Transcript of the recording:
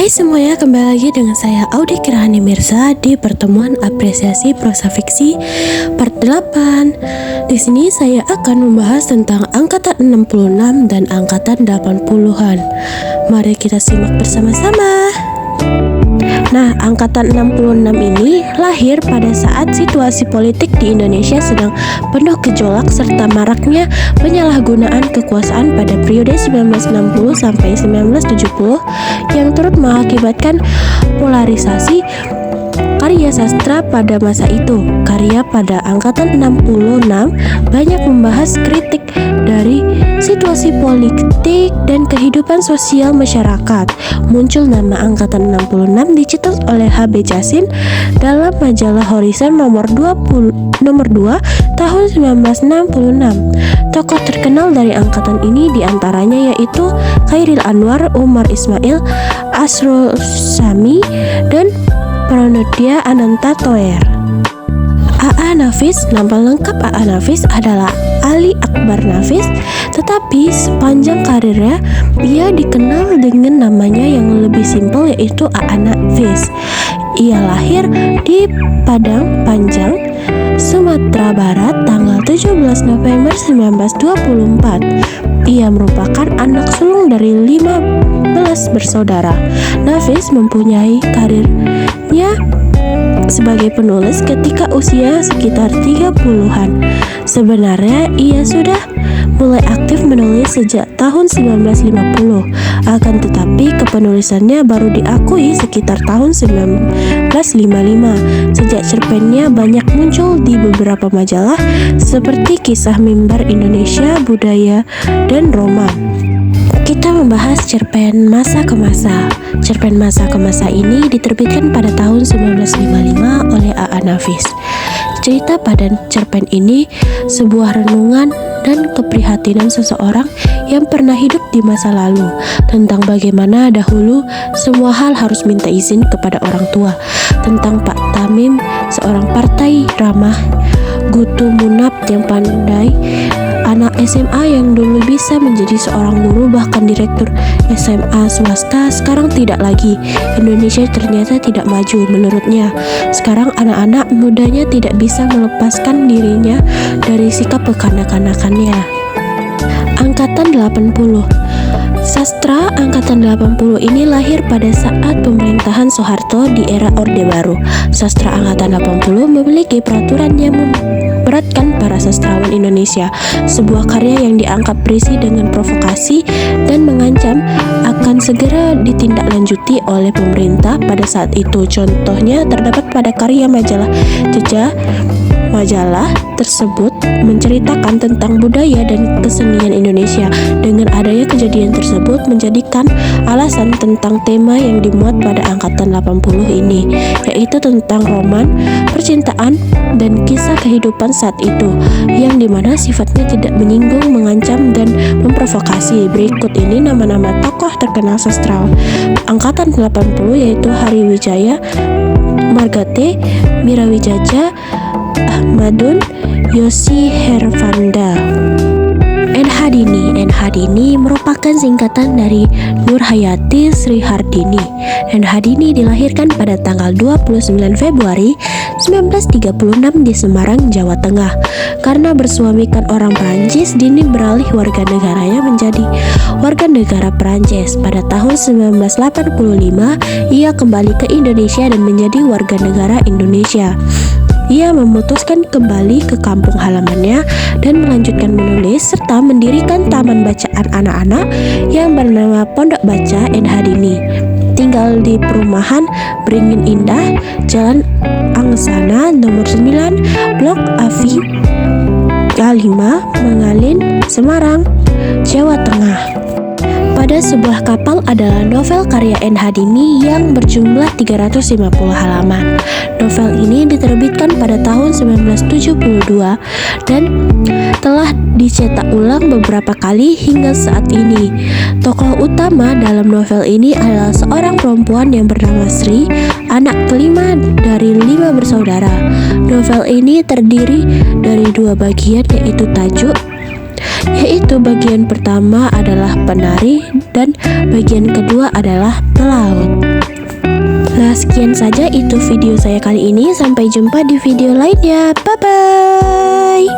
Hai semuanya, kembali lagi dengan saya Audy Kirahani Mirza di pertemuan apresiasi prosa fiksi part 8. Di sini saya akan membahas tentang angkatan 66 dan angkatan 80-an. Mari kita simak bersama-sama. Nah, angkatan 66 ini lahir pada saat situasi politik di Indonesia sedang penuh gejolak serta maraknya penyalahgunaan kekuasaan pada periode 1960 sampai 1970 yang turut mengakibatkan polarisasi karya sastra pada masa itu. Karya pada angkatan 66 banyak membahas kritik dari situasi politik dan kehidupan sosial masyarakat. Muncul nama angkatan 66 dicetus oleh H.B. Jasin dalam majalah Horizon nomor 2 tahun 1966. Tokoh terkenal dari angkatan ini diantaranya yaitu Chairil Anwar, Umar Ismail, Asrul Sami, dan Pranodya Ananta Toer. A.A. Nafis, nama lengkap A.A. Nafis adalah Ali Akbar Nafis, tetapi sepanjang karirnya ia dikenal dengan namanya yang lebih simpel yaitu A.A. Nafis. Ia lahir di Padang Panjang, Sumatera Barat tanggal 17 November 1924. Ia merupakan anak sulung dari 15 bersaudara. Nafis mempunyai karirnya sebagai penulis ketika usia sekitar 30-an. Sebenarnya ia sudah mulai aktif menulis sejak tahun 1950. Akan tetapi kepenulisannya baru diakui sekitar tahun 1955. Sejak cerpennya banyak muncul di beberapa majalah seperti Kisah Mimbar Indonesia, Budaya, dan Roman. Kita membahas cerpen Masa ke Masa. Cerpen Masa ke Masa ini diterbitkan pada tahun 1955 oleh A.A. Nafis. Cerita pada cerpen ini sebuah renungan dan keprihatinan seseorang yang pernah hidup di masa lalu tentang bagaimana dahulu semua hal harus minta izin kepada orang tua, tentang Pak Tamim, seorang partai ramah, Gutu Munab yang pandai, anak SMA yang dulu bisa menjadi seorang guru bahkan direktur SMA swasta sekarang tidak lagi. Indonesia ternyata tidak maju menurutnya. Sekarang anak-anak mudanya tidak bisa melepaskan dirinya dari sikap kekanak-kanakannya. Angkatan 80. Sastra angkatan 80 ini lahir pada saat pemerintahan Soeharto di era Orde Baru. Sastra angkatan 80 memiliki peraturan yang memberatkan para sastrawan Indonesia. Sebuah karya yang dianggap berisi dengan provokasi dan mengancam akan segera ditindaklanjuti oleh pemerintah pada saat itu. Contohnya terdapat pada karya majalah Jejak. Majalah tersebut menceritakan tentang budaya dan kesenian Indonesia. Dengan adanya kejadian tersebut menjadikan alasan tentang tema yang dimuat pada angkatan 80 ini, yaitu tentang roman, percintaan, dan kisah kehidupan saat itu, yang dimana sifatnya tidak menyinggung, mengancam, dan memprovokasi. Berikut ini nama-nama tokoh terkenal sastra angkatan 80 yaitu Hari Wijaya, Margate, Mira Wijaja, Ahmadun, Yosi Hervanda. N.Hadini merupakan singkatan dari Nur Hayati Sri Hardini. N.Hadini dilahirkan pada tanggal 29 Februari 1936 di Semarang, Jawa Tengah. Karena bersuamikan orang Perancis, Dini beralih warga negaranya menjadi warga negara Perancis. Pada tahun 1985, ia kembali ke Indonesia dan menjadi warga negara Indonesia. Ia memutuskan kembali ke kampung halamannya dan melanjutkan menulis serta mendirikan taman bacaan anak-anak yang bernama Pondok Baca N.Hadini. Tinggal di perumahan Beringin Indah, Jalan Angsana nomor 9, Blok Avi A5, Mengalin, Semarang, Jawa Tengah. Pada Sebuah Kapal adalah novel karya N.Hadini yang berjumlah 350 halaman. Novel ini diterbitkan pada tahun 1972 dan telah dicetak ulang beberapa kali hingga saat ini. Tokoh utama dalam novel ini adalah seorang perempuan yang bernama Sri, anak kelima dari 5 bersaudara. Novel ini terdiri dari 2 bagian yaitu tajuk, yaitu bagian pertama adalah penari dan bagian kedua adalah pelaut. sekian saja itu video saya kali ini. Sampai jumpa di video lainnya. Bye-bye.